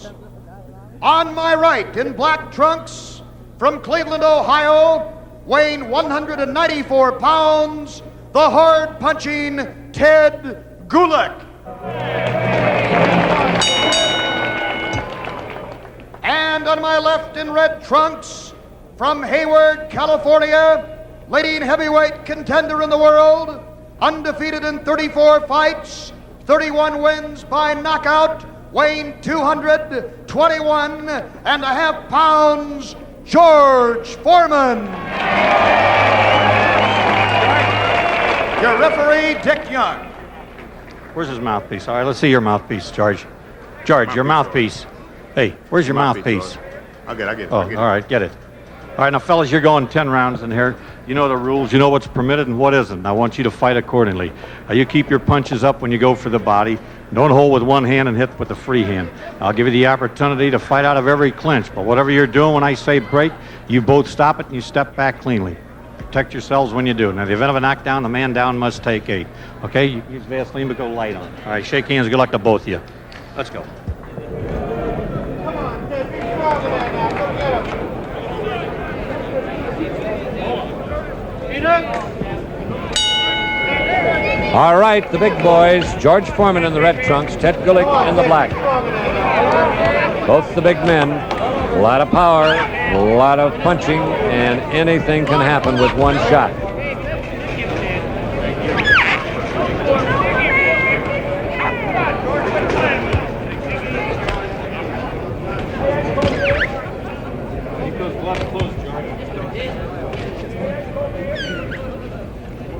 trunks. On my right, in black trunks, from Cleveland, Ohio, weighing 194 pounds, the hard-punching Ted Gullick. And on my left, in red trunks, from Hayward, California, leading heavyweight contender in the world, undefeated in 34 fights, 31 wins by knockout, weighing 221.5 pounds, George Foreman. Your referee, Dick Young. Where's his mouthpiece? All right, let's see your mouthpiece, George. George, your mouthpiece. Hey, where's your mouthpiece? I'll get it. Oh, all right, get it. All right, now, fellas, you're going 10 rounds in here. You know the rules. You know what's permitted and what isn't. I want you to fight accordingly. You keep your punches up when you go for the body. Don't hold with one hand and hit with the free hand. I'll give you the opportunity to fight out of every clinch, but whatever you're doing, when I say break, you both stop it and you step back cleanly. Protect yourselves when you do. Now, in the event of a knockdown, the man down must take 8. Okay? You use Vaseline, but go light on it. All right, shake hands. Good luck to both of you. Let's go. All right, the big boys, George Foreman in the red trunks, Ted Gullick in the black. Both the big men, a lot of power, a lot of punching, and anything can happen with one shot.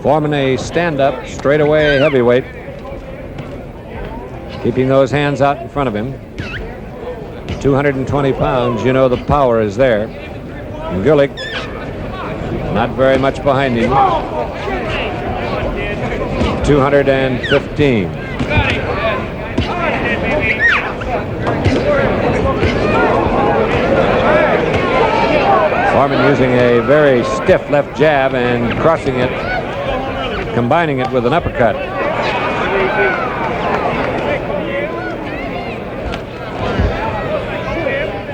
Foreman a stand-up, straightaway heavyweight. Keeping those hands out in front of him. 220 pounds, you know the power is there. And Gullick, not very much behind him. 215. Foreman using a very stiff left jab and crossing it, combining it with an uppercut.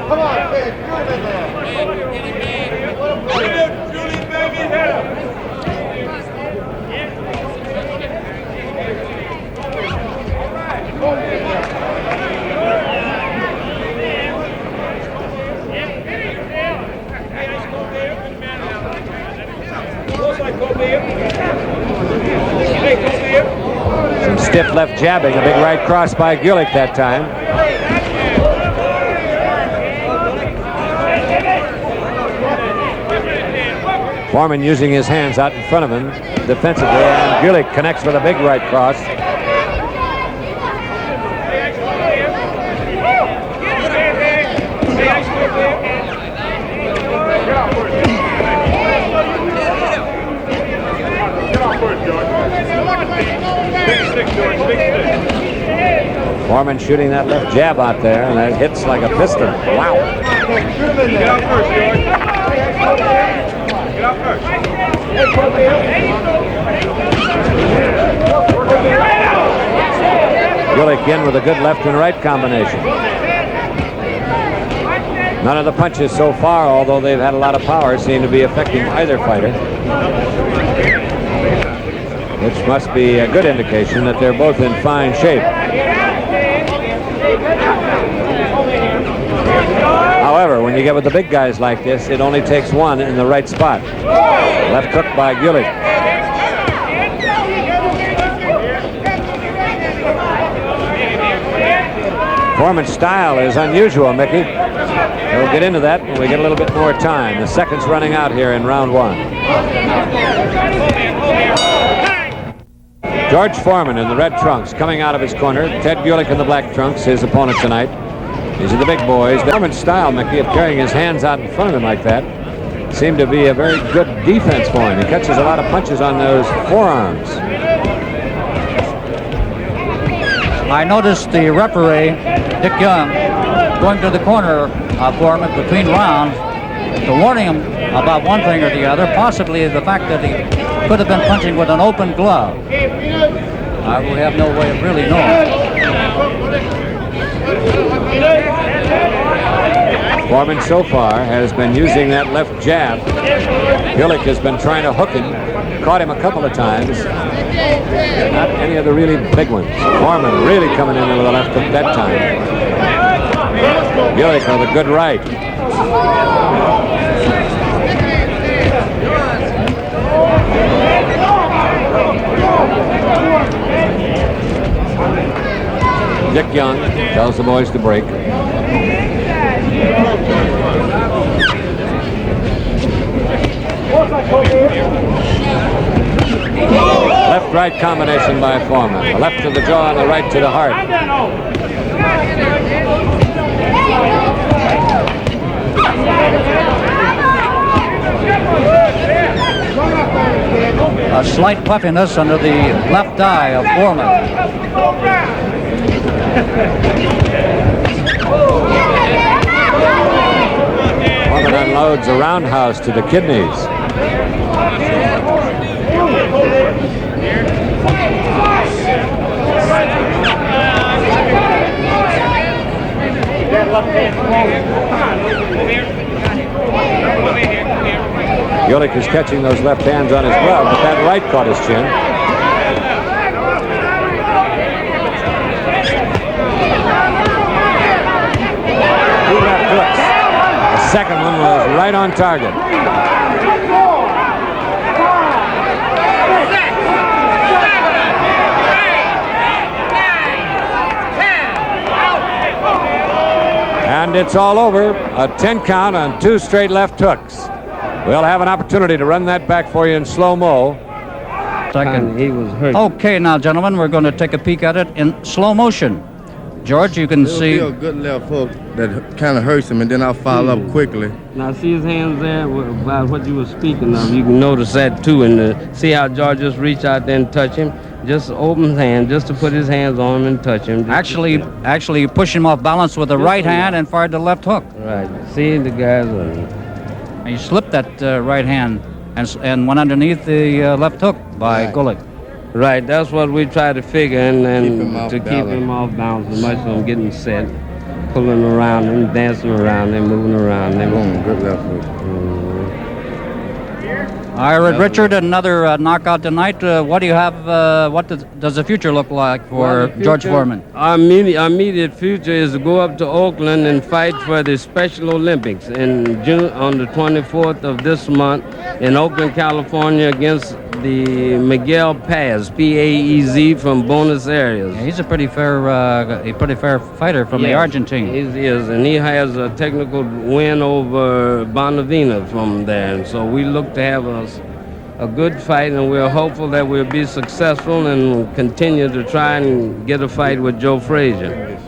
Come on, kid. You're in there. Some stiff left jabbing, a big right cross by Gullick that time. Foreman using his hands out in front of him defensively, and Gullick connects with a big right cross. Foreman shooting that left jab out there, and that hits like a piston. Wow. Get out first, George. Get out first. Gullick in with a good left and right combination. None of the punches so far, although they've had a lot of power, seem to be affecting either fighter, which must be a good indication that they're both in fine shape. However, when you get with the big guys like this, it only takes one in the right spot. Left hook by Gullick. Foreman's style is unusual, Mickey. We'll get into that when we get a little bit more time. The seconds running out here in round one. George Foreman in the red trunks coming out of his corner. Ted Gullick in the black trunks, his opponent tonight. These are the big boys. Foreman's style, Mickey, of carrying his hands out in front of him like that seemed to be a very good defense for him. He catches a lot of punches on those forearms. I noticed the referee, Dick Young, going to the corner of Foreman between rounds to warning him about one thing or the other, possibly the fact that he could have been punching with an open glove. We have no way of really knowing. Foreman so far has been using that left jab. Gullick has been trying to hook him, caught him a couple of times. Not any of the really big ones. Foreman really coming in with a left hook that time. Gullick with a good right. Dick Young tells the boys to break. Left-right combination by Foreman. The left to the jaw and the right to the heart. A slight puffiness under the left eye of Foreman. Foreman unloads a roundhouse to the kidneys. Gullick is catching those left hands on his glove, but that right caught his chin. Two left hooks. The second one was right on target. And it's all over. A 10 count on 2 straight left hooks. We'll have an opportunity to run that back for you in slow-mo. Second. He was hurt. Okay, now, gentlemen, we're going to take a peek at it in slow motion. George, you can see. It'll be a good left hook that kind of hurts him, and then I'll follow up quickly. Now see his hands there about what you were speaking of. You can notice that too, and see how George just reached out there and touch him. Just open his hand, just to put his hands on him and touch him. Actually push him off balance with the right hand and fired the left hook. Right. See the guys. He slipped that right hand and went underneath the left hook by Gullick. Right. That's what we try to figure, and keep him off balance as much as I'm getting set, pulling around him, dancing around him, moving around him. Good left hook. All right, Richard, another knockout tonight. What do you have? What does the future look like for George Foreman? Our immediate future is to go up to Oakland and fight for the Special Olympics in June, on the 24th of this month in Oakland, California, against the Miguel Paz, P-A-E-Z, from Buenos Aires. Yeah, he's a pretty fair fighter from the Argentine. He is, and he has a technical win over Bonavina from there. And so we look to have a good fight, and we're hopeful that we'll be successful and continue to try and get a fight with Joe Frazier.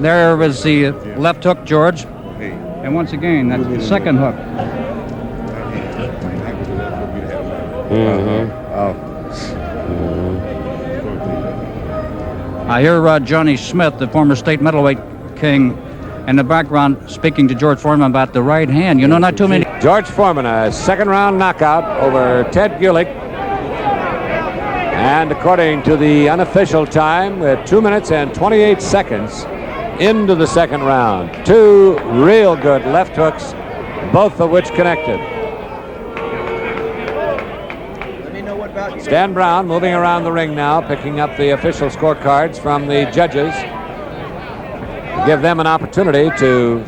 There was the left hook, George. And once again, that's the second hook. I hear Johnny Smith, the former state middleweight king, in the background speaking to George Foreman about the right hand. You know, not too many. George Foreman, a second-round knockout over Ted Gullick. And according to the unofficial time, we're 2 minutes and 28 seconds into the second round. 2 real good left hooks, both of which connected. Stan Brown moving around the ring now, picking up the official scorecards from the judges to give them an opportunity to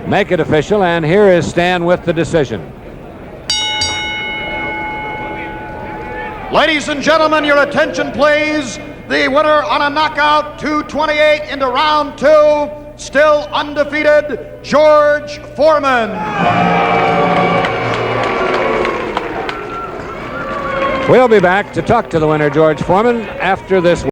make it official. And here is Stan with the decision. Ladies and gentlemen, your attention please. The winner on a knockout, 228 into round 2, still undefeated, George Foreman. We'll be back to talk to the winner, George Foreman, after this.